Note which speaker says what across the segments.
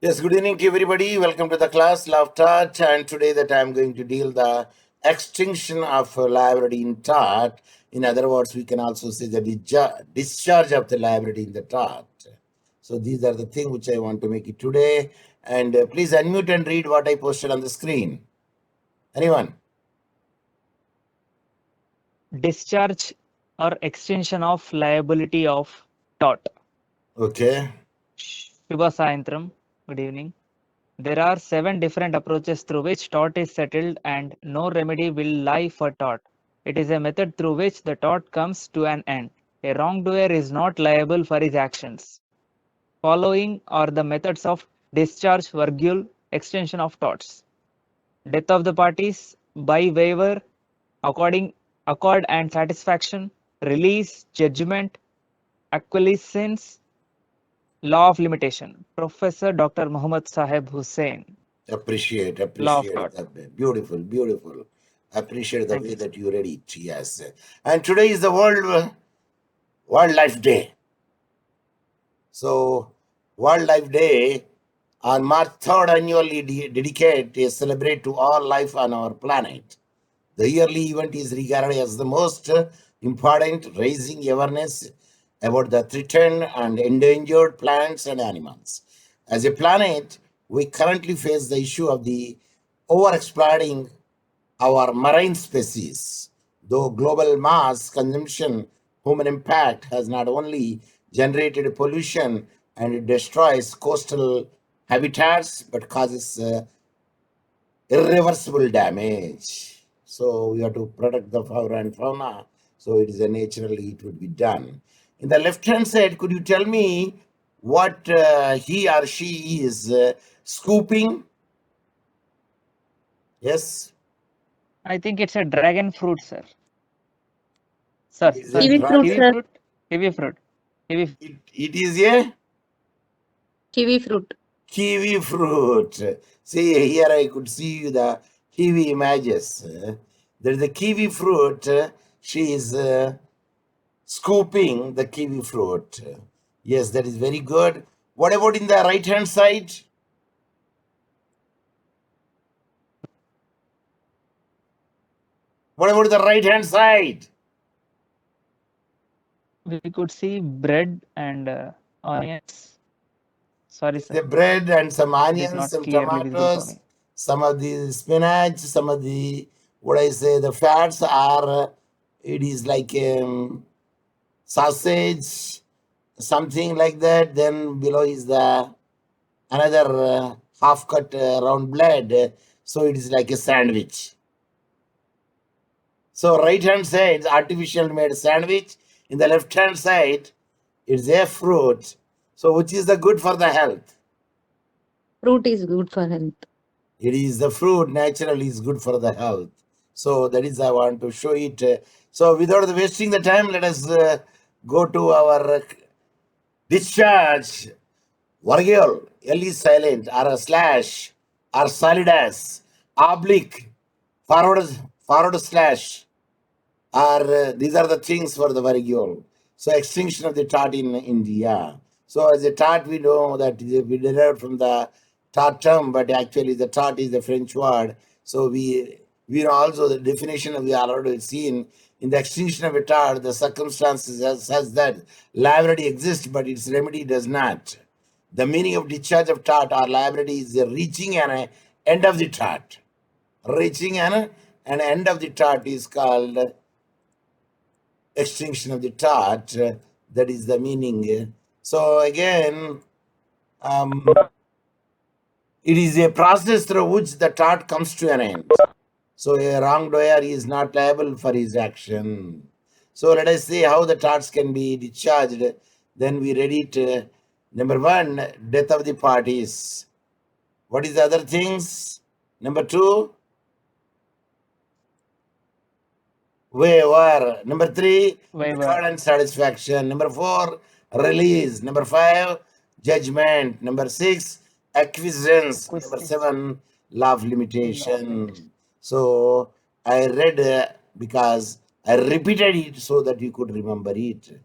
Speaker 1: Yes, good evening to everybody. Welcome to the class, Love Tort, and today that I'm going to deal the extinction of liability in tort. In other words, we can also say the discharge of the liability in the tort. So these are the things which I want to make it today. And please unmute and read what I posted on the screen. Anyone?
Speaker 2: Discharge or extension of liability of tort.
Speaker 1: Okay.
Speaker 2: Shubha Sayantram, good evening. There are 7 different approaches through which tort is settled and no remedy will lie for tort. It is a method through which the tort comes to an end. A wrongdoer is not liable for his actions. Following are the methods of discharge, virgule, extension of torts. Death of the parties by waiver, accord and satisfaction, release, judgment, acquiescence, law of limitation. Professor Dr. Mohammed Saheb Hussain,
Speaker 1: Appreciate
Speaker 2: law of tort.
Speaker 1: that. Beautiful. Appreciate the
Speaker 2: Thank
Speaker 1: way
Speaker 2: you, sir.
Speaker 1: that you read it. Yes. And today is the Wildlife Day. So, Wildlife Day on March 3rd annually dedicate a celebrate to all life on our planet. The yearly event is regarded as the most important, raising awareness about the threatened and endangered plants and animals. As a planet, we currently face the issue of the overexploiting our marine species. Though global mass consumption, human impact has not only generated pollution and it destroys coastal habitats but causes irreversible damage. So we have to protect the flora and fauna. So it is a naturally it would be done. In the left hand side, could you tell me what he or she is scooping? Yes,
Speaker 2: I think it's a dragon fruit, sir.
Speaker 1: it is a
Speaker 2: Sorry,
Speaker 3: Kiwi fruit,
Speaker 1: dragon.
Speaker 2: kiwi
Speaker 3: sir.
Speaker 2: fruit, kiwi fruit, kiwi.
Speaker 1: It is a
Speaker 3: Kiwi fruit.
Speaker 1: kiwi fruit. See, here I could see the kiwi images. There is a kiwi fruit. She is scooping the kiwi fruit. Yes, that is very good. What about in the right hand side? What about the right hand side?
Speaker 2: We could see bread and onions. Sorry, sir.
Speaker 1: The bread and some
Speaker 2: It is
Speaker 1: onions,
Speaker 2: not
Speaker 1: some
Speaker 2: clearly visible for
Speaker 1: tomatoes,
Speaker 2: me.
Speaker 1: some of the spinach, some of the what I say the fats are. It is like sausage, something like that. Then below is the another half cut round bread. So it is like a sandwich. So right hand side is artificial made sandwich. In the left hand side, it's a fruit. So which is the good for the health?
Speaker 3: Fruit is good for health.
Speaker 1: It is the fruit naturally is good for the health. So that is I want to show it. So without wasting the time, let us go to our discharge. Virgule, L is silent, or a slash, or solid as, oblique, forward slash, are these are the things for the virgule. So extinction of the tart in India. So as a tart, we know that we derived from the tart term, but actually the tart is the French word. So we know also the definition we already seen in the extinction of a tart. The circumstances says that liability exists, but its remedy does not. The meaning of discharge of tort or liability is the reaching an end of the tort. Reaching an end of the tort is called extinction of the tort. That is the meaning. So again, it is a process through which the tort comes to an end. So a wrongdoer is not liable for his action. So let us see how the torts can be discharged. Then we read it. Number one, death of the parties. What is the other things? Number two, waiver. Number three,
Speaker 2: Waiver.
Speaker 1: accord and satisfaction. Number four, release. Number five, judgment. Number six, acquiescence. Number seven, love limitation. So I read because I repeated it so that you could remember it.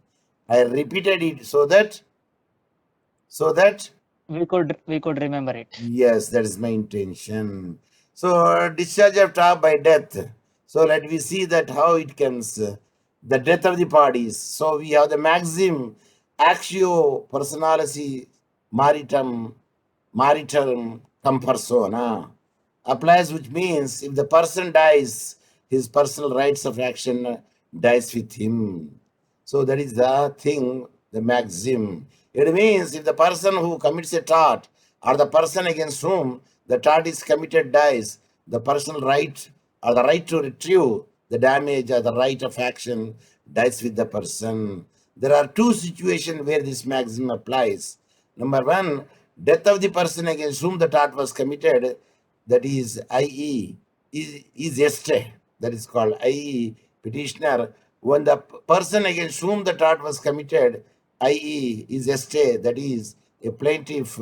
Speaker 1: I repeated it so that
Speaker 2: we could remember it.
Speaker 1: Yes, that is my intention. So, discharge of tort by death. So, let me see that how it comes. The death of the parties. So, we have the maxim actio personalis marital cum persona applies, which means if the person dies, his personal rights of action dies with him. So that is the thing, the maxim. It means if the person who commits a tort or the person against whom the tort is committed dies, the personal right or the right to retrieve the damage or the right of action dies with the person. There are two situations where this maxim applies. Number one, death of the person against whom the tort was committed, that is, i.e., is yesterday. That is called, i.e., petitioner. When the person against whom the tort was committed, i.e., is yesterday, that is, a plaintiff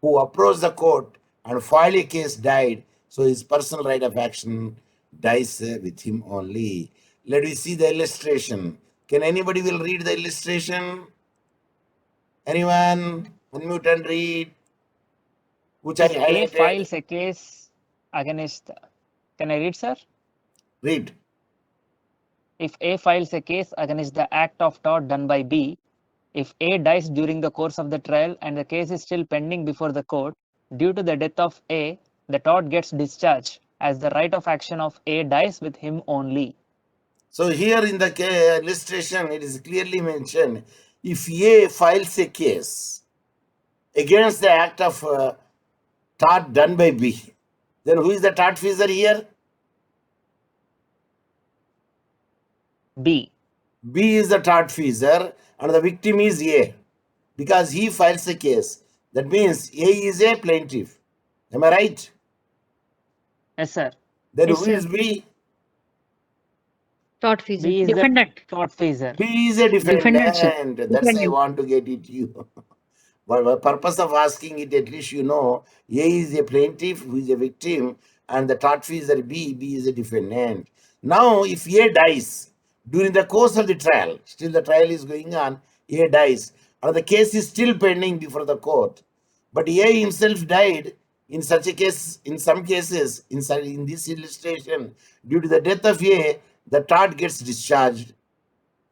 Speaker 1: who approached the court and filed a case died, so his personal right of action dies with him only. Let me see the illustration. Can anybody will read the illustration? Anyone? Unmute and read. Which I
Speaker 2: If A
Speaker 1: highlighted.
Speaker 2: files a case against, can I read, sir?
Speaker 1: Read.
Speaker 2: If A files a case against the act of tort done by B, if A dies during the course of the trial and the case is still pending before the court, due to the death of A, the tort gets discharged as the right of action of A dies with him only.
Speaker 1: So here in the illustration, it is clearly mentioned, if A files a case against the act of tort done by B, then who is the tortfeasor here?
Speaker 2: B.
Speaker 1: B is the tortfeasor and the victim is A because he files a case. That means A is a plaintiff. Am I right?
Speaker 2: Yes, sir.
Speaker 1: Then
Speaker 3: Yes,
Speaker 1: who
Speaker 3: sir.
Speaker 1: is B?
Speaker 3: Tort fees.
Speaker 2: B is
Speaker 3: Defendant.
Speaker 2: the tortfeasor.
Speaker 1: B is a
Speaker 3: Defendant, sir.
Speaker 1: defendant. That's I
Speaker 3: Defendant.
Speaker 1: want to get it you. But the purpose of asking it, at least you know, A is a plaintiff who is a victim, and the tortfeasor B is a defendant. Now, if A dies during the course of the trial, still the trial is going on, A dies, and the case is still pending before the court, but A himself died in such a case, in some cases, in this illustration, due to the death of A, the tort gets discharged.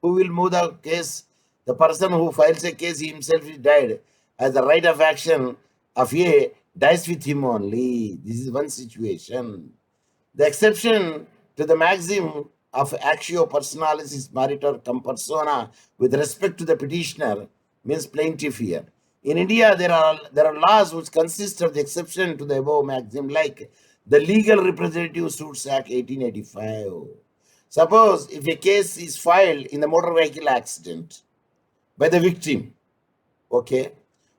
Speaker 1: Who will move the case? The person who files a case himself is died, as the right of action of A dies with him only. This is one situation. The exception to the maxim of actio personalis maritor cum persona with respect to the petitioner means plaintiff here. In India, there are laws which consist of the exception to the above maxim, like the Legal Representative Suits Act 1885. Suppose if a case is filed in the motor vehicle accident by the victim, okay,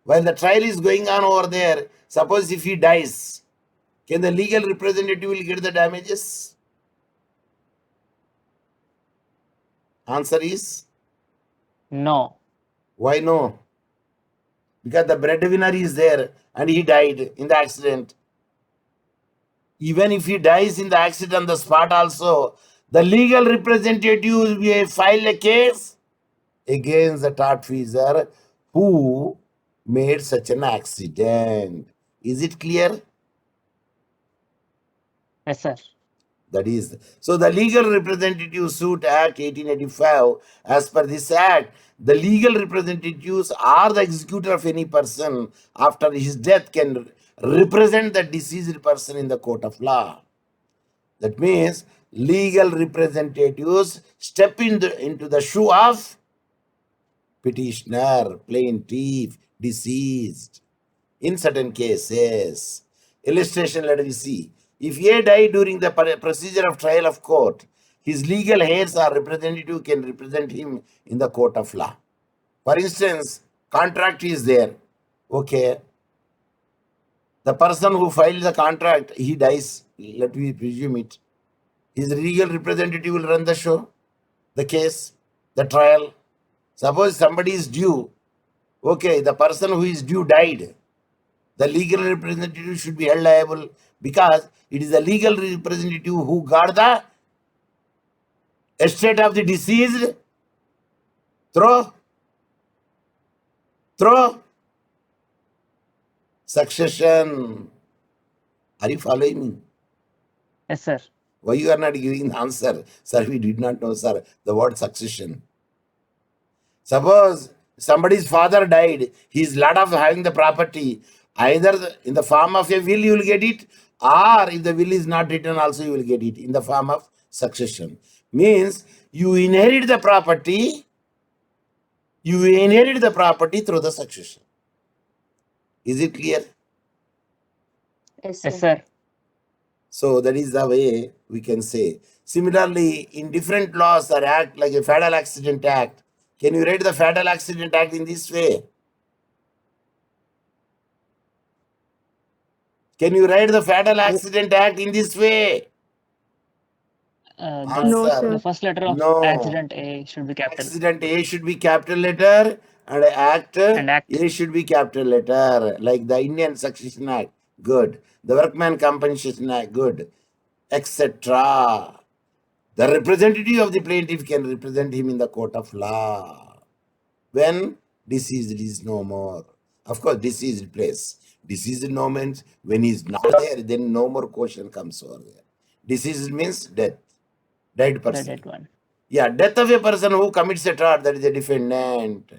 Speaker 1: while the trial is going on over there, suppose if he dies, can the legal representative will get the damages? Answer is
Speaker 2: No.
Speaker 1: why no? Because the breadwinner is there and he died in the accident. Even if he dies in the accident on the spot also, the legal representative will file a case against the tortfeasor who made such an accident. Is it clear?
Speaker 2: Yes, sir.
Speaker 1: That is, so the Legal Representative Suit Act 1885, as per this act, the legal representatives are the executor of any person after his death can represent the deceased person in the court of law. That means legal representatives step into the shoe of petitioner, plaintiff, deceased in certain cases. Illustration, let us see. If A died during the procedure of trial of court, his legal heirs or representative can represent him in the court of law. For instance, contract is there. Okay. The person who filed the contract, he dies. Let me presume it. His legal representative will run the show, the case, the trial. Suppose somebody is due. Okay, the person who is due died. The legal representative should be held liable because it is the legal representative who got the estate of the deceased through Succession. Are you following me?
Speaker 2: Yes, sir.
Speaker 1: Why you are not giving the answer? Sir, we did not know, sir, the word succession. Suppose somebody's father died, he's lot of having the property. Either in the form of a will you will get it, or if the will is not written also you will get it in the form of succession. Means you inherit the property, through the succession. Is it clear?
Speaker 3: Yes,
Speaker 2: Yes,
Speaker 3: sir.
Speaker 2: sir.
Speaker 1: So that is the way we can say. Similarly, in different laws or act like a Fatal Accident Act, can you write the Fatal Accident Act in this way? Can you write the Fatal Accident Act in this way?
Speaker 3: No,
Speaker 1: Answer.
Speaker 3: sir.
Speaker 2: The first letter of
Speaker 1: No.
Speaker 2: accident A should be capital.
Speaker 1: Accident A should be capital letter and act A should be capital letter. Like the Indian Succession Act, good. The Workman Compensation Act, good. Etc. The representative of the plaintiff can represent him in the court of law when deceased is no more. Of course, deceased place. Deceased no means when he is not there, then no more question comes over there. Deceased means death, dead
Speaker 2: The
Speaker 1: person.
Speaker 2: dead one.
Speaker 1: Yeah, death of a person who commits a tort, that is a defendant.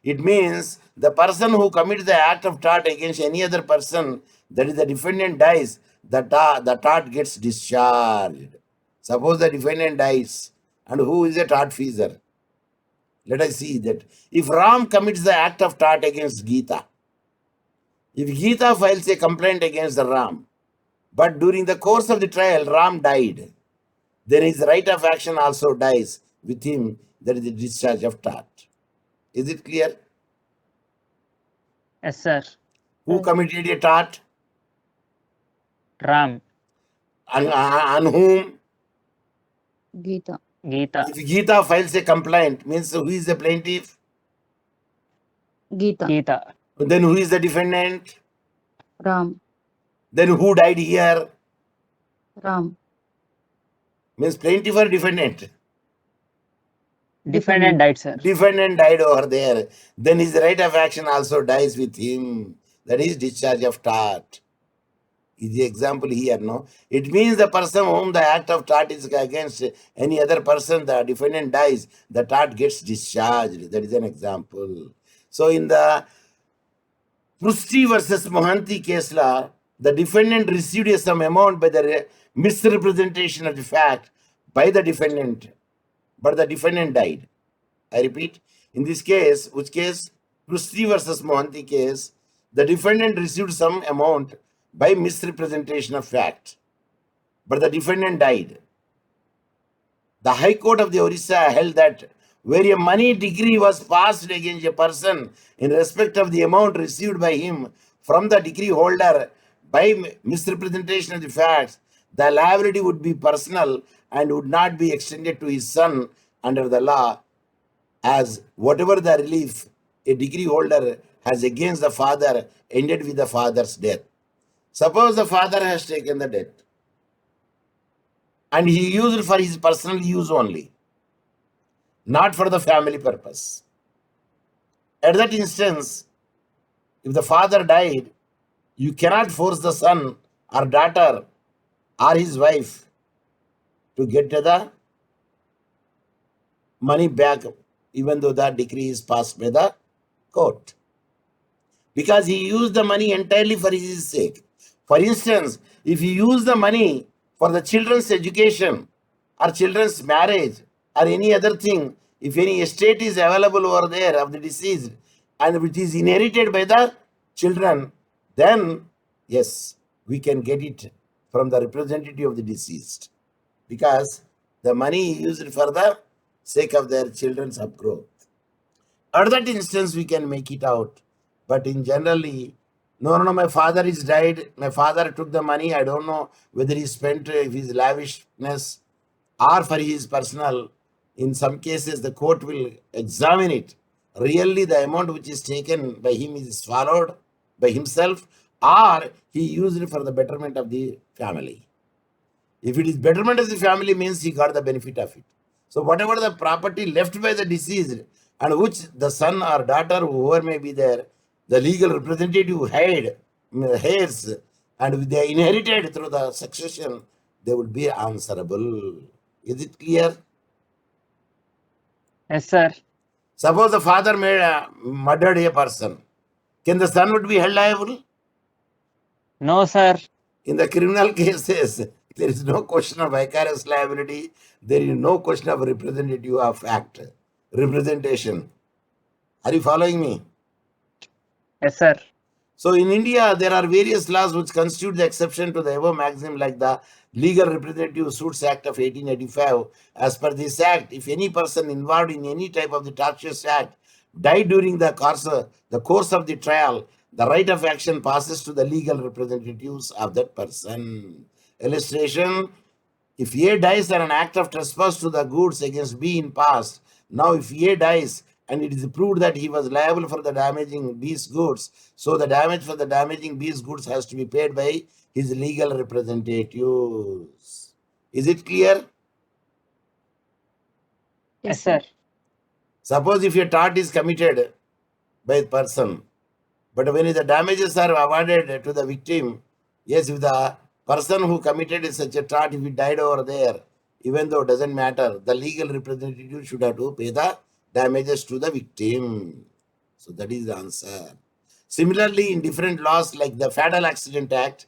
Speaker 1: It means the person who commits the act of tort against any other person, that is the defendant, dies, the tort gets discharged. Suppose the defendant dies, and who is a tortfeasor? Let us see that. If Ram commits the act of tort against Geeta, if Geeta files a complaint against the Ram, but during the course of the trial, Ram died, then his right of action also dies with him. That is the discharge of tort. Is it clear?
Speaker 2: Yes, sir.
Speaker 1: Who committed a tort?
Speaker 2: Ram.
Speaker 1: On whom?
Speaker 3: Geeta.
Speaker 2: Geeta.
Speaker 1: If Geeta files a complaint, means who is the plaintiff?
Speaker 3: Geeta.
Speaker 2: Geeta.
Speaker 1: Then who is the defendant?
Speaker 3: Ram.
Speaker 1: Then who died here?
Speaker 3: Ram.
Speaker 1: Means plaintiff or defendant?
Speaker 2: Defendant died, sir.
Speaker 1: Defendant died over there. Then his right of action also dies with him. That is discharge of tort. Is the example here, no? It means the person whom the act of tort is against any other person, the defendant dies, the tort gets discharged. That is an example. So in the Prusti versus Mohanty case law, the defendant received some amount by the misrepresentation of the fact by the defendant, but the defendant died. I repeat, in this case, which case? Prusti versus Mohanty case, the defendant received some amount by misrepresentation of fact, but the defendant died. The High Court of the Orissa held that where a money decree was passed against a person in respect of the amount received by him from the decree holder by misrepresentation of the facts, the liability would be personal and would not be extended to his son under the law, as whatever the relief a decree holder has against the father ended with the father's death. Suppose the father has taken the debt and he used it for his personal use only, not for the family purpose. At that instance, if the father died, you cannot force the son or daughter or his wife to get the money back, even though that decree is passed by the court, because he used the money entirely for his sake. For instance, if he used the money for the children's education or children's marriage or any other thing, if any estate is available over there of the deceased and which is inherited by the children, then yes, we can get it from the representative of the deceased, because the money used for the sake of their children's upgrowth. At that instance, we can make it out. But in generally, no, my father is died. My father took the money. I don't know whether he spent his lavishness or for his personal. In some cases, the court will examine it. Really, the amount which is taken by him is swallowed by himself, or he used it for the betterment of the family. If it is betterment of the family, means he got the benefit of it. So whatever the property left by the deceased and which the son or daughter, whoever may be there, the legal representative had heirs and if they inherited through the succession, they would be answerable. Is it clear?
Speaker 2: Yes, sir.
Speaker 1: Suppose the father murdered a person. Can the son would be held liable?
Speaker 2: No, sir.
Speaker 1: In the criminal cases, there is no question of vicarious liability. There is no question of representative of act. Representation. Are you following me?
Speaker 2: Yes, sir.
Speaker 1: So in India, there are various laws which constitute the exception to the above maxim, like the Legal Representative Suits Act of 1885. As per this act, if any person involved in any type of the tortious act died during the course of the trial, the right of action passes to the legal representatives of that person. Illustration: if A dies on an act of trespass to the goods against B in past, now if A dies and it is proved that he was liable for the damaging B's goods, so the damage for the damaging B's goods has to be paid by his legal representatives. Is it clear?
Speaker 2: Yes, sir.
Speaker 1: Suppose if a tort is committed by a person, but when the damages are awarded to the victim, yes, if the person who committed such a tort, if he died over there, even though it doesn't matter, the legal representative should have to pay the damages to the victim. So that is the answer. Similarly, in different laws like the Fatal Accident Act,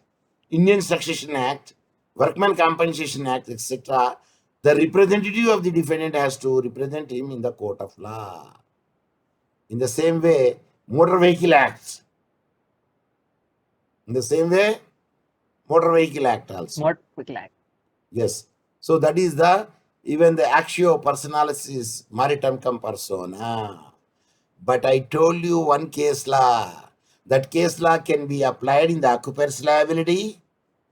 Speaker 1: Indian Succession Act, Workman Compensation Act, etc., the representative of the defendant has to represent him in the court of law. In the same way, Motor Vehicle Act. In the same way, Motor Vehicle Act also.
Speaker 2: What quick lag?
Speaker 1: Yes. So that is even the actio personalis maritem cum persona. But I told you one case law. That case law can be applied in the occuper's liability.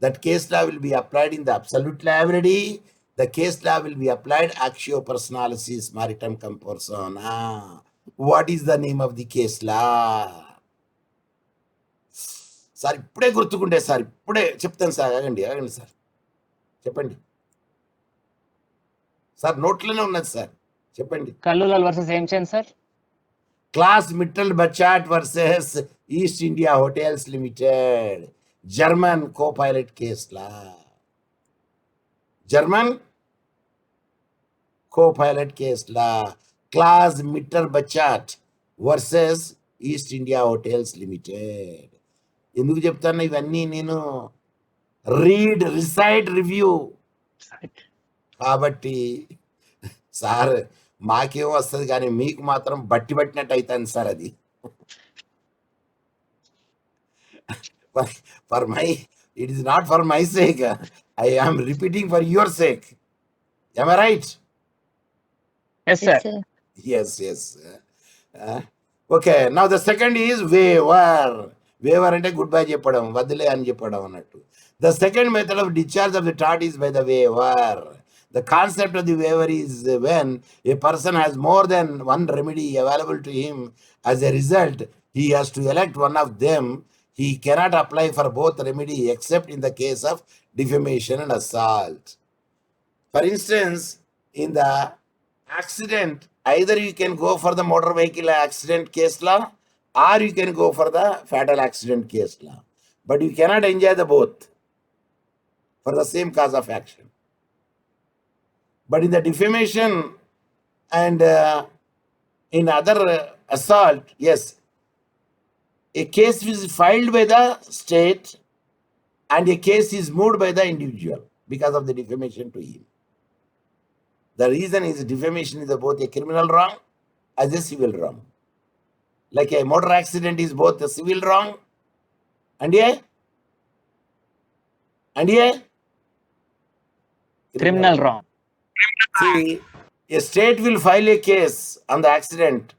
Speaker 1: That case law will be applied in the absolute liability. The case law will be applied actio personalis maritem cum persona. What is the name of the case law? Sir ఇప్పుడే గుర్తుకుంటే sir ఇప్పుడే చెప్తాను sir ఆగండి sir చెప్పండి sir నోట్లోనే ఉన్నది sir చెప్పండి
Speaker 2: Kallulal versus ఏం చేయండి sir?
Speaker 1: Klaus Mittelbachert versus East India Hotels Limited German co pilot case law German co pilot case law Klaus Mittelbachert versus East India Hotels Limited. ఎందుకు చెప్తాను ఇవన్నీ నేను recite review కాబట్టి sir మాకేం వస్తుంది కానీ మీకు మాత్రం బట్టి పట్టినట్టు అవుతుంది సార్ అది. For my it is not for my sake, I am repeating for your sake. Am I right?
Speaker 2: Yes, sir.
Speaker 1: Yes. Okay, now the second is waiver. Waiver అంటే గుడ్ బై చెప్పడం, వదిలే అని చెప్పడం అన్నట్టు. The second method of discharge of the tort is by the waiver. The concept of the waiver is when a person has more than one remedy available to him. As a result, he has to elect one of them. He cannot apply for both remedy except in the case of defamation and assault. For instance, in the accident, either you can go for the motor vehicle accident case law or you can go for the fatal accident case law. But you cannot enjoy the both for the same cause of action. But in the defamation and in other assault, yes, a case is filed by the state and a case is moved by the individual because of the defamation to him. The reason is defamation is both a criminal wrong as a civil wrong. Like a motor accident is both a civil wrong and a
Speaker 2: Criminal wrong.
Speaker 1: See, a state will file a case on the accident,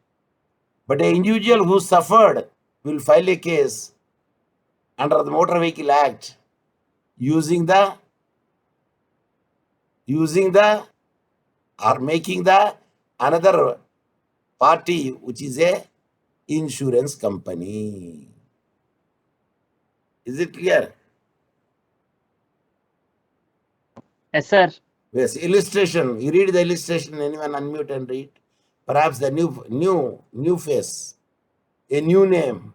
Speaker 1: but an individual who suffered will file a case under the Motor Vehicle Act using the or making the another party, which is a insurance company. Is it clear?
Speaker 2: Yes, sir.
Speaker 1: Yes, illustration. You read the illustration. Anyone unmute and read? Perhaps the new face, a new name.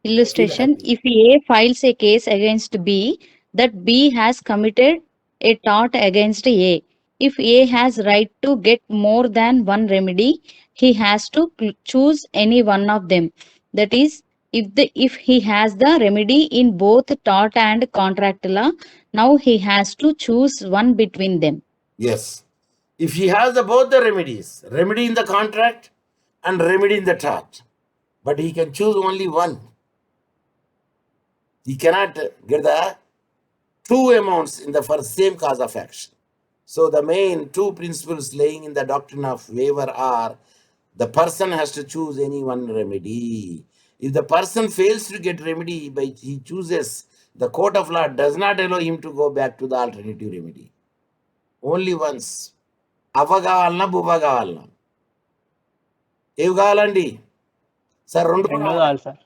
Speaker 3: Illustration.
Speaker 1: happy.
Speaker 3: If A files a case against B, that B has committed a tort against A. If A has right to get more than one remedy, he has to choose any one of them. That is, if he has the remedy in both tort and contract law, now he has to choose one between them.
Speaker 1: Yes. If he has both the remedies, remedy in the contract and remedy in the tort, but he can choose only one. He cannot get the two amounts in the first same cause of action. So the main two principles laying in the doctrine of waiver are the person has to choose any one remedy. If the person fails to get remedy by he chooses, the court of law does not allow him to go back to the alternative remedy. Only once. అవ్వ కావాలన్నా బువ్వ కావాలన్నా ఏవి కావాలండి sir? రెండు
Speaker 2: రెండు కావాలి sir.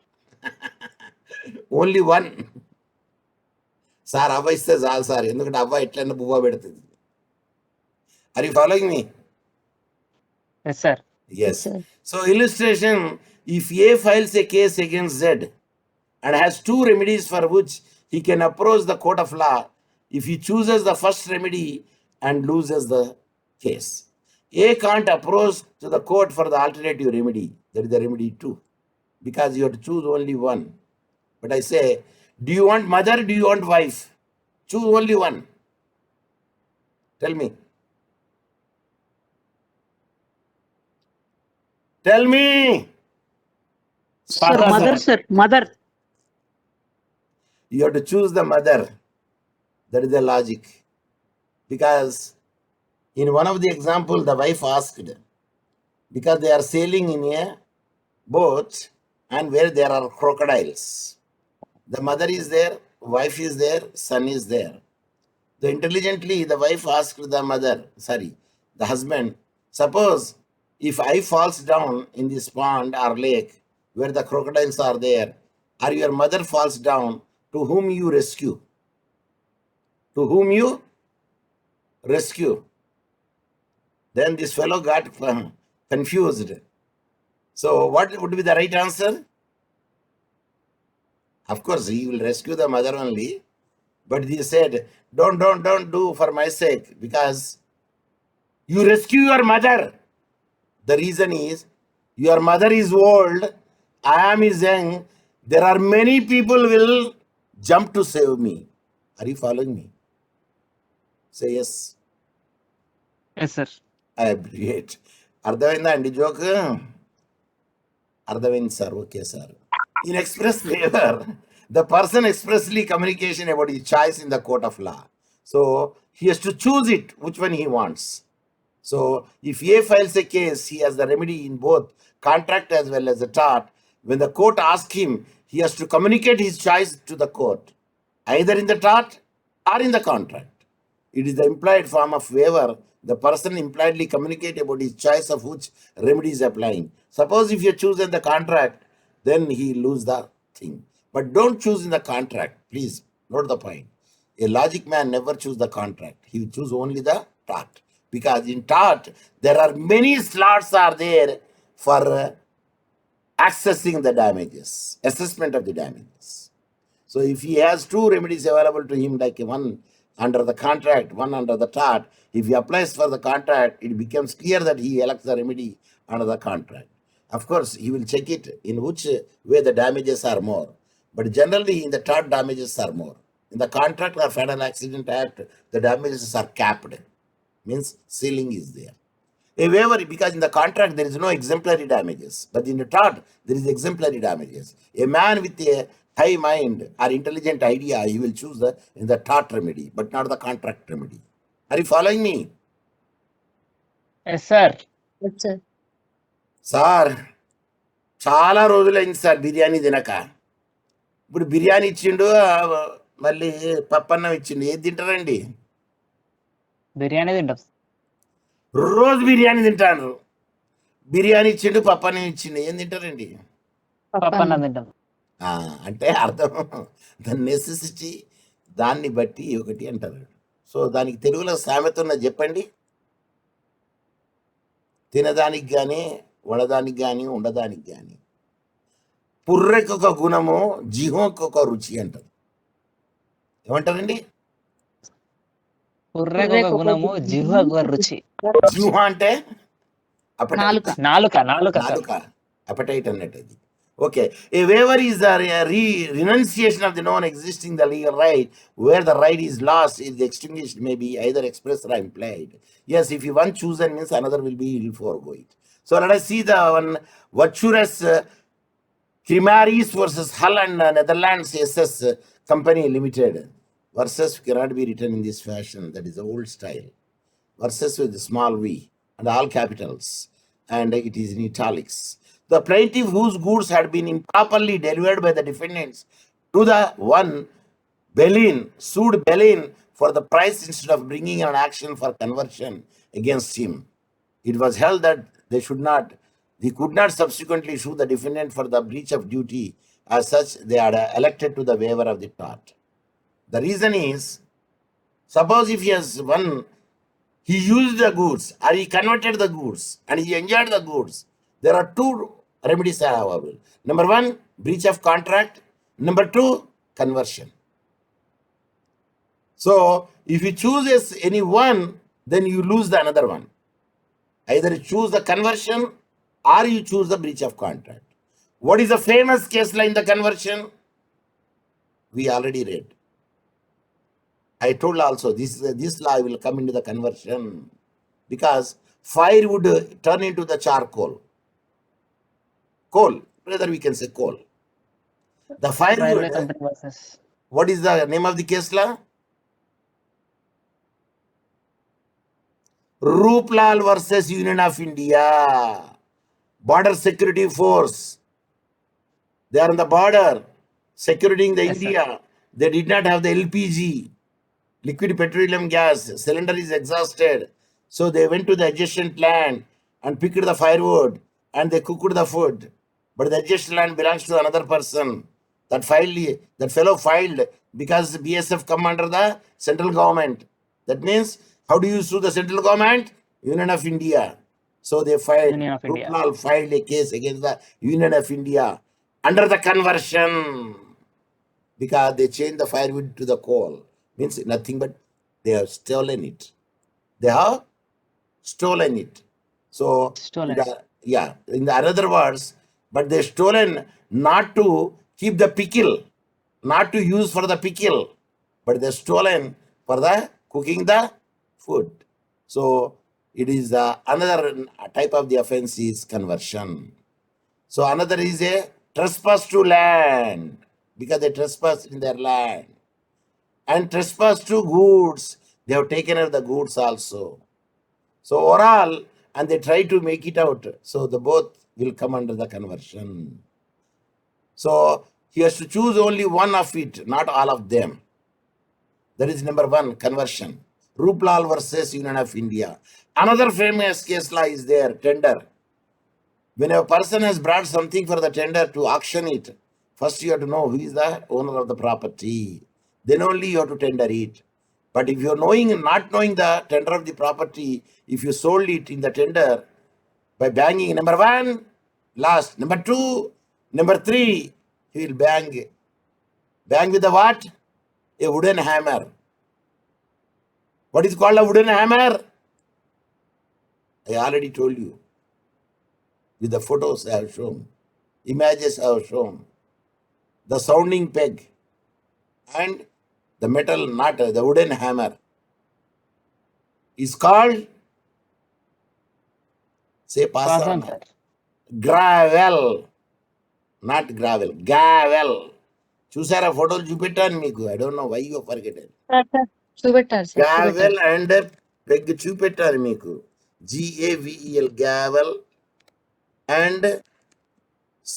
Speaker 1: Only one. Sir అవ్వ ఇస్తే చాలు సార్, ఎందుకంటే అవ్వ ఎట్లన్నా బువ్వ పెడుతుంది. Are you following me?
Speaker 2: Yes sir.
Speaker 1: Yes. So illustration, if A files a case against Z and has two remedies for which he can approach the court of law, if he chooses the first remedy and loses the case, A can't approach to the court for the alternative remedy. That is the remedy 2, because you have to choose only one. But I say, do you want mother, do you want wife? Choose only one. Tell me. Tell me.
Speaker 3: Sir, mother, sir, mother.
Speaker 1: You have to choose the mother. That is the logic. Because in one of the example, the wife asked, because they are sailing in a boat and where there are crocodiles. The mother is there, wife is there, son is there. So intelligently, the wife asked the husband, suppose if I falls down in this pond or lake where the crocodiles are there, or your mother falls down, to whom you rescue? To whom you rescue? Then this fellow got confused. So what would be the right answer? Of course, he will rescue the mother only. But he said, don't do for my sake, because you rescue your mother. The reason is, your mother is old, I am is young, there are many people will jump to save me. Are you following me? Say yes.
Speaker 2: Yes sir.
Speaker 1: I appreciate. అర్థమైందా అండి joke? అర్థమైంది sir, okay sir. In express waiver, the person expressly communication about his choice in the court of law. So he has to choose it, which one he wants. So if A files a case, he has the remedy in both contract as well as the tort. When the court asks him, he has to communicate his choice to the court, either in the tort or in the contract. It is the implied form of waiver. The person impliedly communicate about his choice of which remedy is applying. Suppose if you choose in the contract, then he lose the thing. But don't choose in the contract. Please note the point. A logic man never choose the contract. He will choose only the tort. Because in tort, there are many slots are there for accessing the damages, assessment of the damages. So if he has two remedies available to him, like one under the contract, one under the tort, if he applies for the contract, it becomes clear that he elects the remedy under the contract. Of course, he will check it in which way the damages are more. But generally, in the tort, damages are more. In the Contract or Fatal Accident Act, the damages are capped. Means ceiling is there. A waiver, because in the contract there is no exemplary damages, but in the tort there is exemplary damages. A man with a high mind or intelligent idea, he will choose in the tort remedy, but not the contract remedy. Are you following me?
Speaker 2: Yes sir.
Speaker 3: Yes, sir.
Speaker 1: Sir, చాలా రోజులైంది sir biryani తినక. ఇప్పుడు బిర్యానీ ఇచ్చిండు, మళ్ళీ పప్పన్నం ఇచ్చిండు. ఏది తింటారండి?
Speaker 2: బిర్యానీ తింటాం.
Speaker 1: రోజు బిర్యానీ తింటాను. బిర్యానీ ఇచ్చిండు, పప్పన్నం ఇచ్చిండు, ఏం తింటారండి?
Speaker 2: పప్పన్నం తింటాం.
Speaker 1: అంటే అర్థం, ద నెసెసిటీ దాన్ని బట్టి ఒకటి అంటారు. సో దానికి తెలుగులో సామెత ఉన్నది చెప్పండి. తినదానికి కానీ, ఉండదానికి కానీ, ఉండదానికి కానీ. పుర్రెకు ఒక గుణము జిహోకు ఒక రుచి అంటారు. ఏమంటారండి?
Speaker 2: పుర్రెకు ఒక గుణము, జిహ్వకు ఒక రుచి.
Speaker 1: జిహ్వ అంటే
Speaker 3: నాలుక.
Speaker 1: నాలుక, అపటైట్ అన్నట్టు అది. Okay, a waiver is the renunciation of the non-existing the legal right, where the right is lost, is extinguished, may be either expressed or implied. Yes, if you one chosen means another will be will forego it. So let us see the one virtuous Crimaris versus Hull and Netherlands SS Company Limited. Versus cannot be written in this fashion. That is the old style. Versus with small v and all capitals, and it is in italics. The plaintiff whose goods had been improperly delivered by the defendants to the one Berlin sued Berlin for the price instead of bringing an action for conversion against him. It was held that they could not subsequently sue the defendant for the breach of duty. As such, they had elected to the waiver of the tort. The reason is, suppose if he used the goods or he converted the goods and he enjoyed the goods, there are two remedies available. Number one, breach of contract. Number two, conversion. So if you choose any one, then you lose the another one. Either you choose the conversion or you choose the breach of contract. What is the famous case law in the conversion? We already read. I told also this law will come into the conversion because fire would turn into the charcoal. Coal, whether we can say coal. The fire
Speaker 2: Railway
Speaker 1: would.
Speaker 2: company versus.
Speaker 1: What is the name of the case law? Ruplal versus Union of India. Border Security Force. They are on the border, securing the
Speaker 2: Yes, sir.
Speaker 1: India. They did not have the LPG, liquid petroleum gas. Cylinder is exhausted. So they went to the adjacent land and picked the firewood and they cooked the food. But the adjacent land belongs to another person. That fellow filed because the BSF come under the central government. That means, how do you sue the central government? Union of India. So they filed.
Speaker 2: Union of India.
Speaker 1: Ruplal filed a case against the Union of India under the conversion because they changed the firewood to the coal. Means nothing but they have stolen it. They have stolen it. So
Speaker 2: Stolen.
Speaker 1: in the other words, but they stolen not to keep the pickle, not to use for the pickle, but they stolen for the cooking the food. So it is another type of the offense is conversion. So another is a trespass to land because they trespass in their land, and trespass to goods. They have taken out the goods also. So overall, and they try to make it out. So the both will come under the conversion. So he has to choose only one of it, not all of them. That is number one, conversion. Ruplal versus Union of India. Another famous case law is there, tender. When a person has brought something for the tender to auction it, first you have to know who is the owner of the property. Then only you have to tender it. But if you are not knowing the tender of the property, if you sold it in the tender by banging number one, last, number two, number three, he will bang. Bang with the what? A wooden hammer. What is called a wooden hammer? I already told you. With the photos I have shown, images I have shown, the sounding peg and the metal nut, the wooden hammer is called, say
Speaker 2: Pass
Speaker 1: pass
Speaker 2: on,
Speaker 1: on,
Speaker 2: sir.
Speaker 1: gravel, not gravel, gavel. చూసారా ఫోటోలు చూపెట్టాను మీకు. I don't know why you forgetted.
Speaker 3: చూపెట్టారు sir,
Speaker 1: gavel and peg చూపెట్టాను మీకు. GAVEL gavel and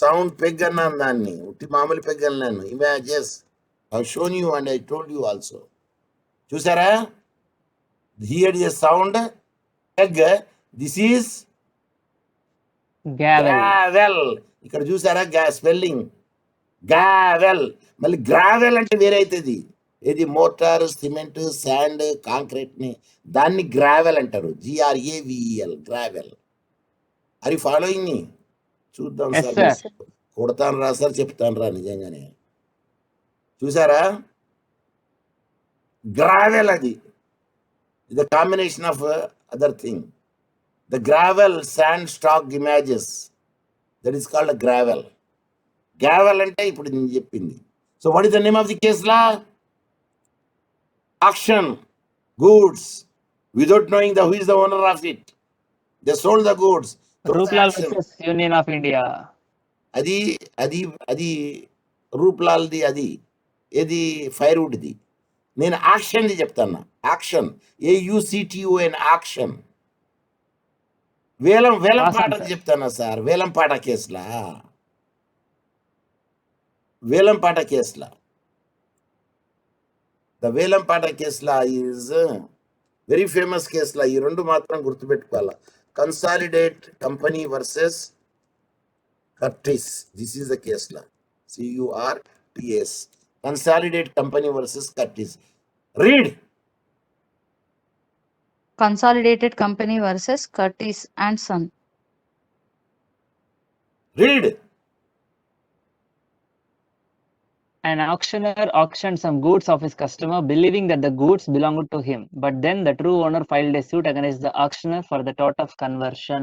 Speaker 1: sound peg అన్నాను దాన్ని, ఉట్టి మామూలు పెగ్ అన్నాను. Images I shown you and I told you also. చూసారా? Here is sound peg, this is
Speaker 2: Gavel.
Speaker 1: Gavel. ఇక్కడ చూసారా స్పెల్లింగ్ గావెల్. మళ్ళీ గ్రావెల్ అంటే వేరే అవుతుంది. ఇది మోటార్, సిమెంట్, శాండ్, కాంక్రీట్ ని దాన్ని గ్రావెల్ అంటారు. GRAVEL gravel. Are you following me? చూద్దాం
Speaker 2: Yes,
Speaker 1: సార్.
Speaker 2: sir.
Speaker 1: కొడతాను రా సార్, చెప్తాను రా నిజంగానే. చూసారా, గ్రావెల్, అది the combination of other thing. The gravel sand stock images, that is called gravel. Gravel అంటే ఇప్పుడు నేను చెప్పింది. So what is the name of the case law? Auction goods without knowing who is the owner of it. They sold the goods.
Speaker 2: Ruplal versus Union of India.
Speaker 1: అది అది అది రూప్లాల్ది, అది ఏది ఫైర్వుడ్ది. నేను యాక్షన్ది చెప్తాను. Action, AUCTON, action. వేలంపాటది చెప్తాను sir. వేలంపాట కేసులా, వేలంపాట కేసులా. ద వేలంపాట case law is very famous case law. ఈ రెండు మాత్రం గుర్తుపెట్టుకోవాలా. Consolidate company versus Curtis, this is the case law. CURTS, consolidate company versus Curtis. Read.
Speaker 3: Consolidated Company versus Curtis and Son.
Speaker 1: Read.
Speaker 2: An auctioneer auctioned some goods of his customer, believing that the goods belonged to him. But then the true owner filed a suit against the auctioneer for the tort of conversion.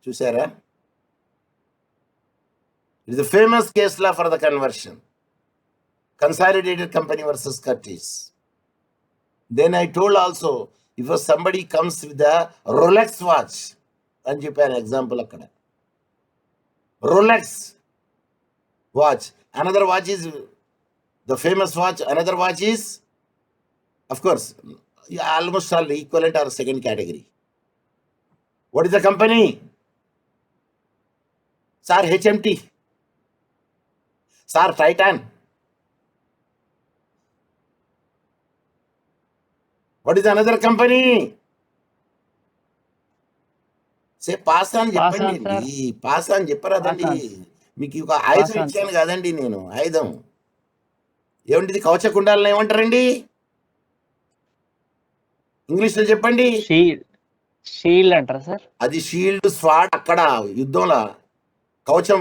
Speaker 1: చూసారా, it is a famous case law for the conversion. Consolidated company versus Curtis. Then I told also, if somebody comes with a Rolex watch, అని చెప్పాను example అక్కడ. Rolex watch, another watch is the famous watch, another watch is, of course, almost all equivalent or second category. What is the company? Sir, HMT. Sir, Titan. What is another company? Say pass on చెప్పండి. Pass అని చెప్పరాదండి. మీకు ఒక ఆయుధం ఇచ్చాను కదండి నేను, ఆయుధం. ఏమిటిది? కవచకుండాలని ఏమంటారండి ఇంగ్లీష్లో చెప్పండి.
Speaker 2: షీల్డ్ అంటారా సార్?
Speaker 1: అది షీల్డ్, స్వాట్. అక్కడ యుద్ధంలో కవచం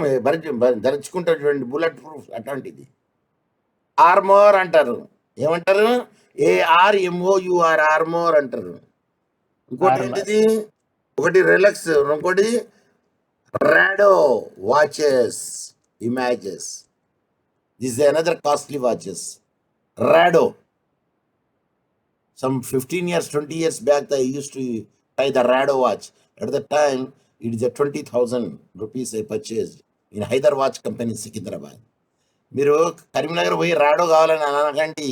Speaker 1: ధరించుకుంటారు చూడండి, బుల్లెట్ ప్రూఫ్ అట్లాంటిది. ఆర్మోర్ అంటారు. ఏమంటారు? ARMOUR, ఆర్మోర్ అంటారు. ఇంకోటి ఏంటిది? ఒకటి రిలాక్స్, ఇంకోటి Rado watches images. This is another costly watches. Rado. Some 15 years, 20 years back, I used to buy the Rado watch. At the time, it is a 20,000 rupees I purchased in Hyder Watch Company, Secunderabad. మీరు కరీంనగర్ పోయి రాడో కావాలని అనకండి.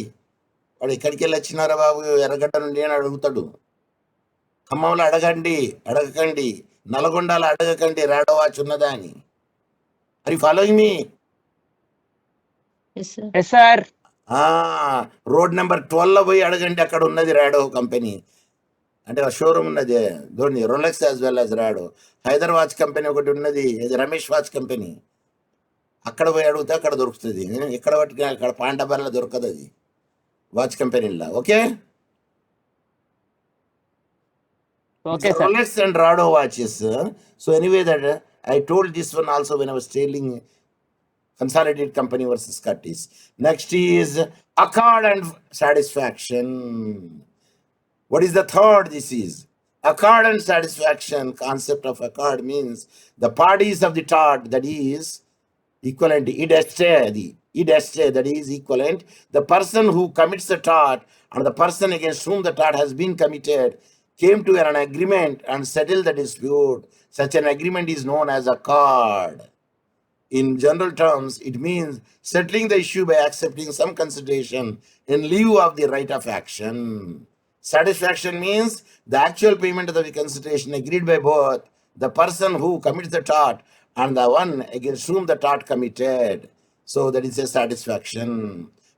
Speaker 1: వాడు ఎక్కడికి వెళ్ళి వచ్చినారా బాబు, ఎర్రగడ్డ నుండి అని అడుగుతాడు. ఖమ్మంలో అడగకండి. నల్గొండలో అడగకండి రాడో వాచ్ ఉన్నదా అని. అది following me?
Speaker 2: Yes sir.
Speaker 1: Road number 12లో పోయి అడగండి, అక్కడ ఉన్నది రాడో కంపెనీ. అంటే షోరూమ్ ఉన్నది ధోని, Rolex as well as Rado. Hyder watch company ఒకటి ఉన్నది, రమేష్ వాచ్ కంపెనీ. అక్కడ పోయి అడిగితే అక్కడ దొరుకుతుంది. ఎక్కడ పట్టుకుని అక్కడ పాండబర్లో దొరకదు అది వాచ్ కంపెనీలో. Okay, Rolex and Rado watches. So anyway, that I told this one also when I was telling Consolidated Company versus Curtis. Next is accord and satisfaction. What is the third? This is accord and satisfaction. Concept of accord means the parties of the tort, that is equivalent. Id est, that is equivalent. The person who commits the tort and the person against whom the tort has been committed came to an agreement and settled the dispute. Such an agreement is known as accord. In general terms, it means settling the issue by accepting some consideration in lieu of the right of action. Satisfaction means the actual payment of the consideration agreed by both the person who commits the tort and the one against whom the tort committed. So that is a satisfaction.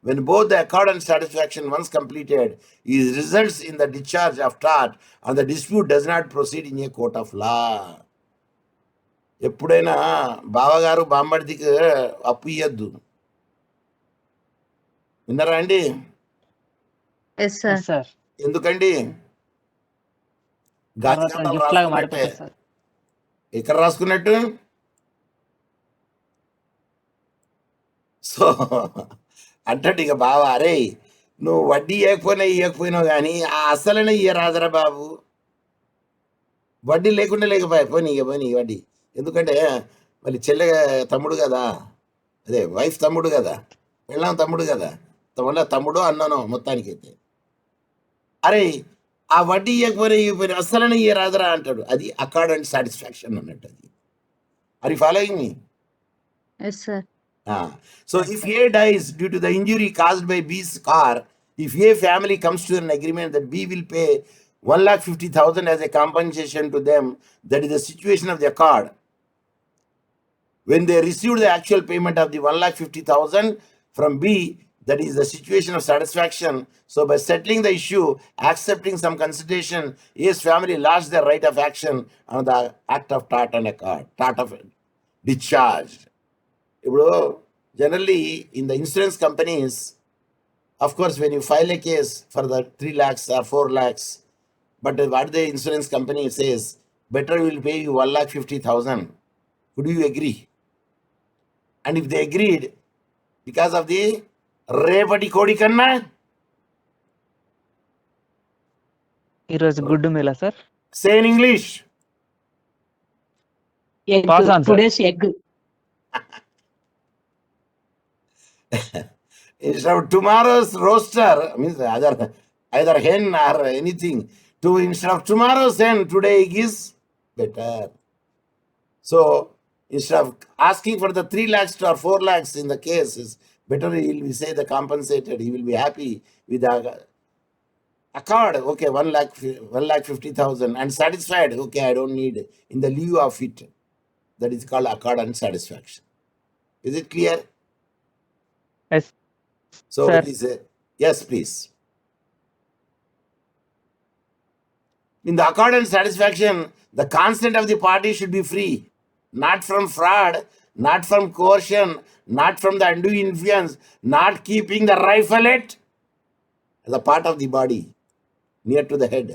Speaker 1: When both the accord and satisfaction once completed, it results in the discharge of tort and the dispute does not proceed in a court of law. ఎప్పుడైనా బావగారు బామ్మడిదికి అప్పు ఇయ్యద్దు. విన్నారా అండి? ఎందుకండి? ఎక్కడ రాసుకున్నట్టు so అంటాడు ఇక బావ, అరే నువ్వు వడ్డీ ఇవ్వకపోయినావు కానీ ఆ అసలనే ఇయ్యరాదరా బాబు, వడ్డీ లేకుండా పోనీ వడ్డీ, ఎందుకంటే మళ్ళీ చెల్లె తమ్ముడు కదా, అదే వైఫ్ తమ్ముడు కదా, పెళ్ళాం తమ్ముడు కదా, వల్ల తమ్ముడు అన్నాను మొత్తానికి అయితే, అరే ఆ వడ్డీ ఇవ్వకపోయినా అసలనే ఇయ్యరాదరా అంటాడు. అది అకార్డ్ అండ్ సాటిస్ఫాక్షన్ అన్నట్టు. అది are you following me?
Speaker 3: Yes, sir.
Speaker 1: So if A dies due to the injury caused by B's car, if A family comes to an agreement that B will pay 1,50,000 as a compensation to them, that is the situation of the accord. When they received the actual payment of the 1,50,000 from B, that is the situation of satisfaction. So by settling the issue, accepting some consideration, A's family lost their right of action on the act of tort and accord, tort of discharge. ఇప్పుడు generally in the insurance companies, of course, when you file a case for the 3 lakhs or 4 lakhs, but what the insurance company says, better will pay you 1,50,000. Would you agree? And if they agreed, because of the రేపటి కోడి కన్నా
Speaker 2: ఈరోజు గుడ్డు మేలా sir?
Speaker 1: say in English.
Speaker 3: Egg.
Speaker 2: Pass on, sir.
Speaker 3: Today's egg.
Speaker 1: Instead of tomorrow's roaster, means either hen or anything, instead of tomorrow's hen, today egg is better. So instead of asking for the 3 lakhs or 4 lakhs in the case, is better he will say the compensated. He will be happy with the accord. Okay, 1,50,000 and satisfied. Okay, I don't need in the lieu of it. That is called accord and satisfaction. Is it clear?
Speaker 2: Yes,
Speaker 1: So
Speaker 2: sir.
Speaker 1: it is yes, please. In the accord and satisfaction, the consent of the party should be free, not from fraud, not from coercion, not from the undue influence, not keeping the riflelet as a part of the body near to the head.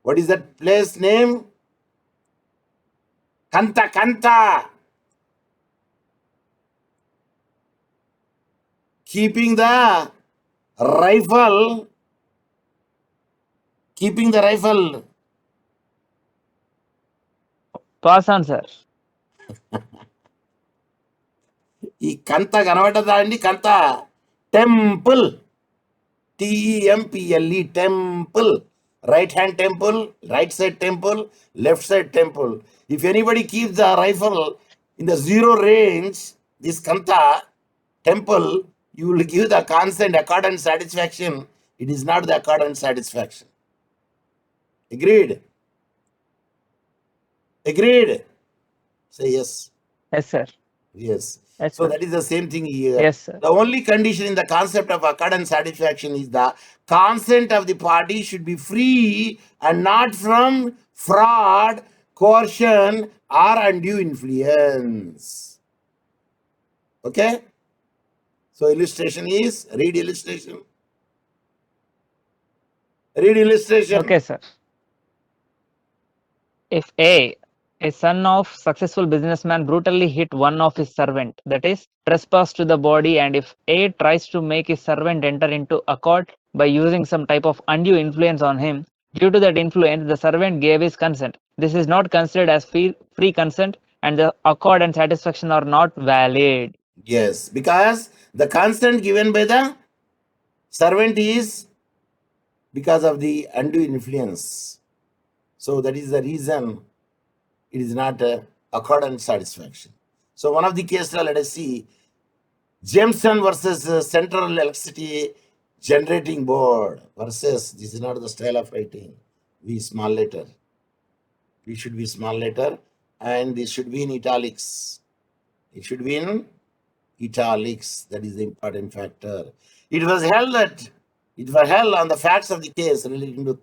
Speaker 1: What is that place name? Kanta. Keeping the rifle.
Speaker 2: Pass on, sir.
Speaker 1: ఈ కంత కనబడ్డదా అండి? కంత temple, TEMPLE, temple, right hand temple, right side temple, left side temple. If anybody keeps the rifle in the zero range, this కంత temple, you will give the consent, accord and satisfaction. It is not the accord and satisfaction. Agreed? Say yes.
Speaker 2: Yes, sir.
Speaker 1: Yes.
Speaker 2: Yes,
Speaker 1: So
Speaker 2: sir.
Speaker 1: that is the same thing here.
Speaker 2: Yes, sir.
Speaker 1: The only condition in the concept of accord and satisfaction is the consent of the party should be free and not from fraud, coercion or undue influence. Okay? So illustration is, read illustration.
Speaker 2: Okay, sir. If a son of successful businessman brutally hit one of his servant, that is trespass to the body, and if A tries to make his servant enter into accord by using some type of undue influence on him, due to that influence the servant gave his consent. This is not considered as free consent, and the accord and satisfaction are not valid.
Speaker 1: Yes, because the consent given by the servant is because of the undue influence. So that is the reason it is not accord and satisfaction. So one of the cases, let us see, Jameson versus Central Electricity Generating Board versus, this is not the style of writing, V small letter. We should be small letter and this should be in italics. It should be in italics. That is the important factor. It was held on the facts of the case relating to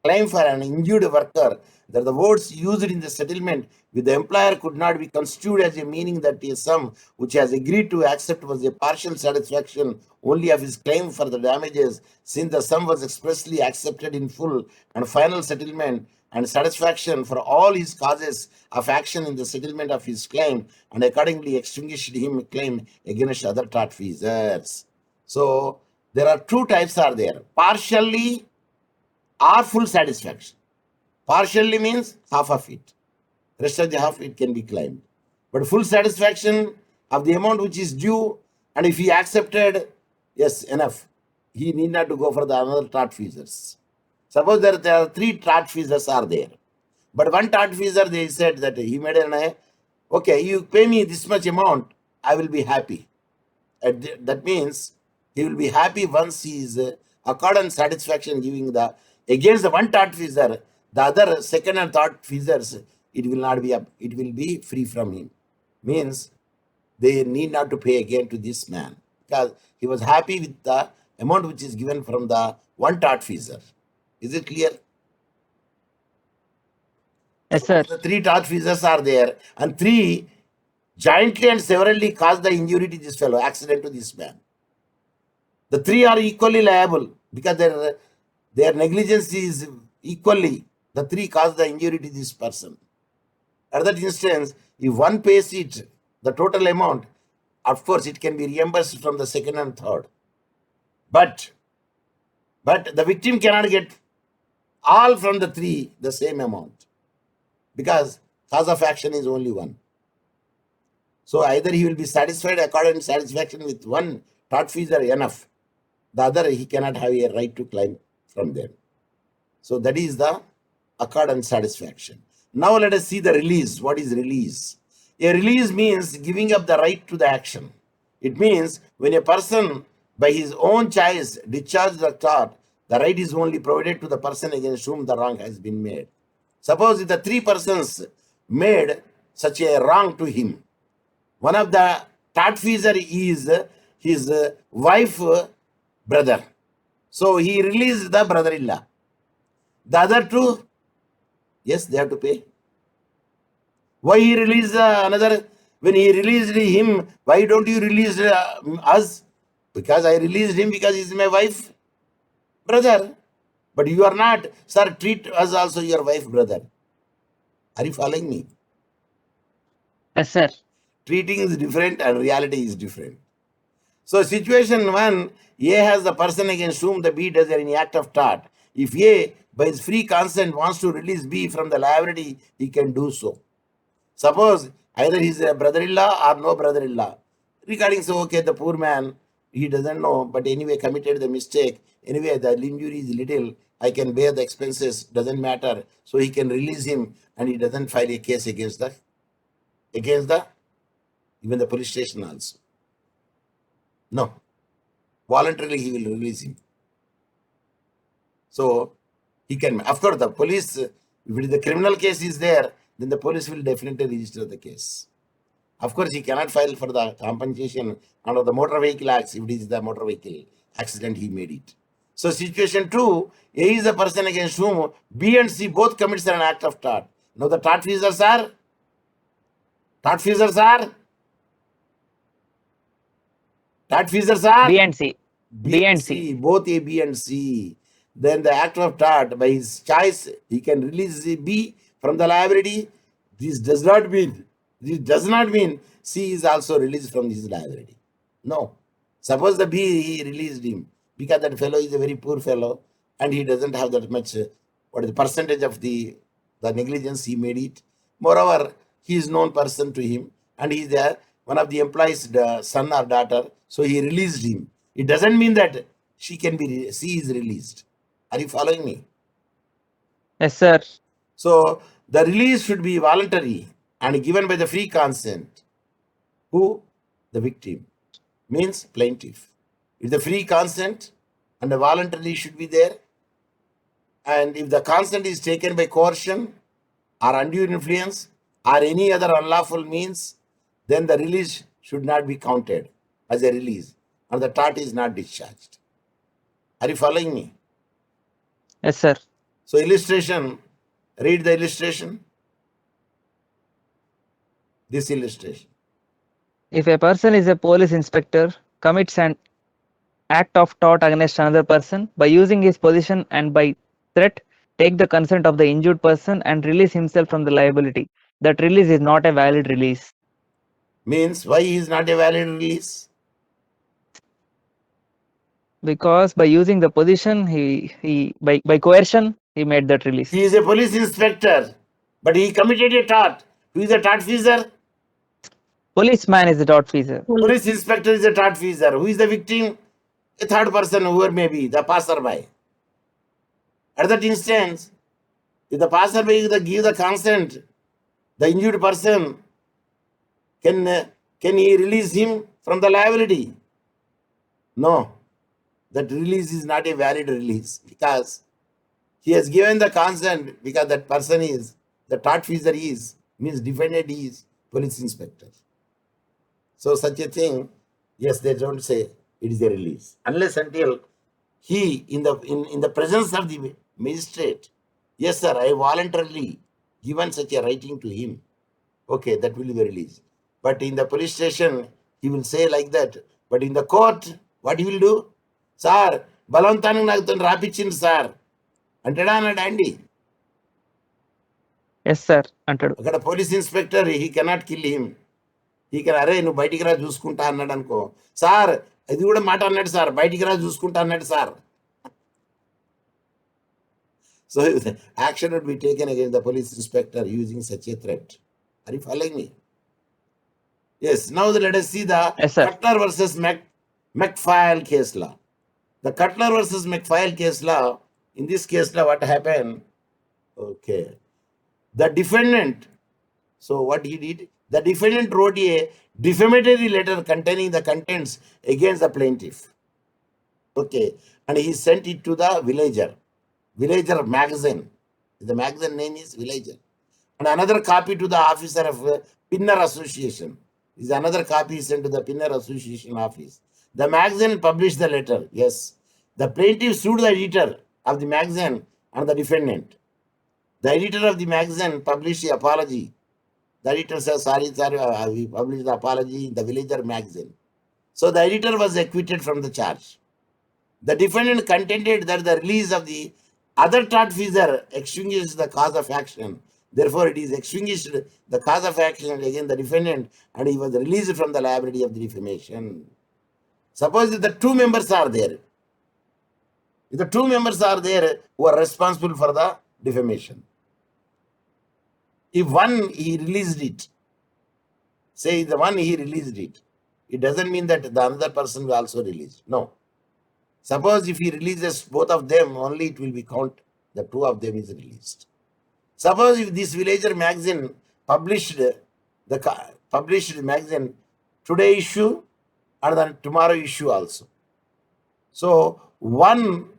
Speaker 1: claim for an injured worker, that the words used in the settlement with the employer could not be construed as a meaning that a sum which has agreed to accept was a partial satisfaction only of his claim for the damages, since the sum was expressly accepted in full and final settlement and satisfaction for all his causes of action in the settlement of his claim, and accordingly extinguished him claim against other tortfeasors. So there are two types are there: partially or full satisfaction. Partially means half of it. Rest of the half it can be claimed. But full satisfaction of the amount which is due, and if he accepted, yes, enough. He need not to go for the another tortfeasors. Suppose there are three tortfeasors are there. But one tortfeasor, they said that he made an, okay, you pay me this much amount, I will be happy. That means he will be happy once he is accord and satisfaction giving the against the one tortfeasor, the other second and third feasors, it will not be up, it will be free from him. Means they need not to pay again to this man because he was happy with the amount which is given from the one tortfeasor. Is it clear?
Speaker 2: Yes, sir.
Speaker 1: The three tortfeasors are there, and three jointly and severally caused the injury to this fellow, accident to this man. The three are equally liable because their negligence is equally. The three caused the injury to this person. At that instance, if one pays it, the total amount, of course, it can be reimbursed from the second and third. But the victim cannot get all from the three the same amount because cause of action is only one. So either he will be satisfied according to satisfaction with one tortfeasor enough. The other he cannot have a right to claim from them. So that is the accord and satisfaction. Now let us see the release. What is release? A release means giving up the right to the action. It means when a person by his own choice discharges the tort, the right is only provided to the person against whom the wrong has been made. Suppose if the three persons made such a wrong to him, one of the tortfeasor is his wife, brother. So he released the brother-in-law. The other two, yes, they have to pay. Why he released another? When he released him, why don't you release us? Because I released him because he's my wife, brother. But you are not. Sir, treat us also your wife, brother. Are you following me?
Speaker 2: Yes, sir.
Speaker 1: Treating is different and reality is different. So situation one, A has the person against whom the B does any act of tort. If A, by his free consent, wants to release B from the liability, he can do so. Suppose either he's a brother-in-law or no brother-in-law. Regarding so, okay, the poor man, he doesn't know, but anyway committed the mistake. Anyway, the injury is little. I can bear the expenses, doesn't matter. So he can release him and he doesn't file a case against the even the police station also. No. Voluntarily he will release him. So he can, of course, the police, if the criminal case is there, then the police will definitely register the case. Of course, he cannot file for the compensation under the Motor Vehicle Acts if it is the motor vehicle accident he made it. So situation 2, A is the person against whom B and C both commits an act of tort. Now the tortfeasors are
Speaker 2: B and C.
Speaker 1: B and C, both A, B and C. Then the act of tort, by his choice, he can release B from the liability. This does not mean C is also released from his liability. No. Suppose the B, he released him because that fellow is a very poor fellow and he doesn't have that much, what is the percentage of the negligence he made it. Moreover, he is known person to him and he is one of the employees' son or daughter, so he released him. It doesn't mean that C is released. Are you following me?
Speaker 2: Yes, sir.
Speaker 1: So the release should be voluntary and given by the free consent. Who? The victim. Means plaintiff. If the free consent and the voluntary should be there, and if the consent is taken by coercion or undue influence or any other unlawful means, then the release should not be counted as a release and the tort is not discharged. Are you following me?
Speaker 2: Yes, sir.
Speaker 1: So illustration, read the illustration. This illustration.
Speaker 2: If a person is a police inspector, commits an act of tort against another person by using his position and by threat, take the consent of the injured person and release himself from the liability. That release is not a valid release.
Speaker 1: Means why he is not a valid release?
Speaker 2: Because by using the position, by coercion, he made that release.
Speaker 1: He is a police inspector, but he committed a tort. Who is a tortfeasor?
Speaker 2: Policeman is the tortfeasor.
Speaker 1: Police inspector is a tortfeasor. Who is the victim? A third person, whoever may be, the passerby. At that instance, if the passerby give the consent, the injured person, can he release him from the liability? No. That release is not a valid release because he has given the consent because that person is, the tortfeasor is, means defendant is police inspector. So such a thing, yes, they don't say it is a release. Unless until he, in the presence of the magistrate, yes sir, I voluntarily given such a writing to him. Okay, that will be the release. But in the police station, he will say like that. But in the court, what he will do? Sir, బలవంతానికి నాకు తను రాపిచ్చింది sir అంటాడా అన్నాడు అండి.
Speaker 2: Yes sir అంటాడు.
Speaker 1: అక్కడ police inspector he cannot kill him. He can, అరే నువ్వు బయటికి రా చూసుకుంటా అన్నాడు అనుకో, సార్ అది కూడా మాట అన్నాడు సార్, బయటికి రా చూసుకుంటా అన్నాడు sir. So action would be taken against the police inspector using such a threat. Are you following me? Yes. Now let us see the Cutler versus McPhail case law. The Cutler versus McPhail case law. In this case law, what happened? Okay. The defendant. So what he did? The defendant wrote a defamatory letter containing the contents against the plaintiff. Okay. And he sent it to the Villager magazine. The magazine name is Villager. And another copy to the officer of Pinner Association. Is another copy sent to the Pinner Association office. The magazine published the letter. Yes. The plaintiff sued the editor of the magazine and the defendant. The editor of the magazine published the apology. The editor says, sorry, we published the apology in the Villager magazine. So the editor was acquitted from the charge. The defendant contended that the release of the other tortfeasor extinguishes the cause of action. Therefore, it is extinguished the cause of action against the defendant and he was released from the liability of the defamation. Suppose if the two members are there. If the two members are there who are responsible for the defamation. If one, he released it. Say the one, he released it. It doesn't mean that the other person will also release. No. Suppose if he releases both of them, only it will be count the two of them is released. Suppose if this Villager magazine published the magazine today issue and then tomorrow issue also. So one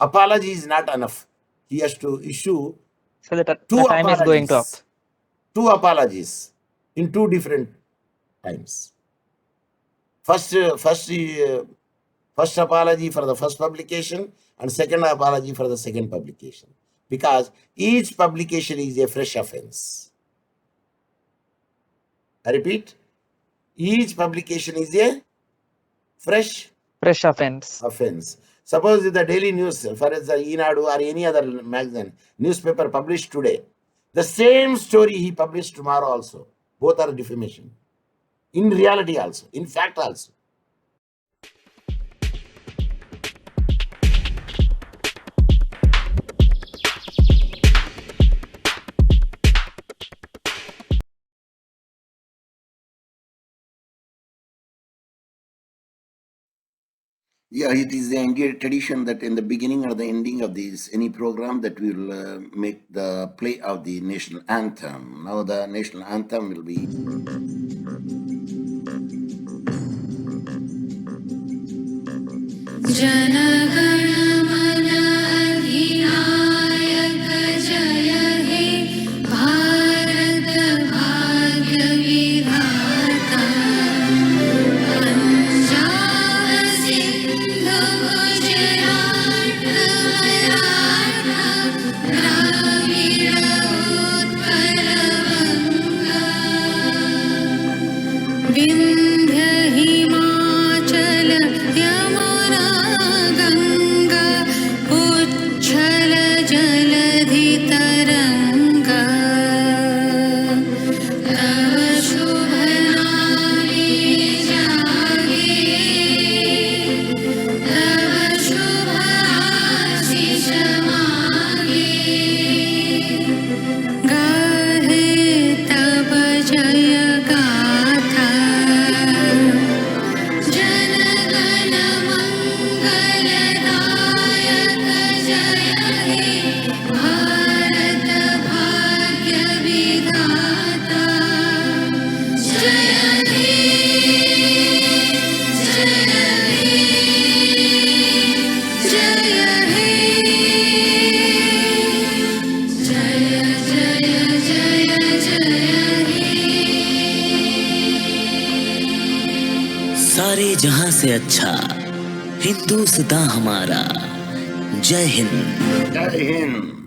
Speaker 1: apology is not enough. He has to issue
Speaker 2: So the
Speaker 1: two
Speaker 2: time is going to up.
Speaker 1: Two apologies in two different times. First apology for the first publication and second apology for the second publication. Because each publication is a fresh offense. I repeat, each publication is a fresh offense. Suppose the daily news, for example, Inadu or any other magazine, newspaper published today, the same story he published tomorrow also. Both are defamation. In reality also, in fact also. Yeah, it is the Indian tradition that in the beginning or the ending of any program that we will make the play of the national anthem. Now the national anthem will be.
Speaker 4: जहां से अच्छा हिंदुस्तां हमारा। जय हिंद।
Speaker 1: जय हिंद।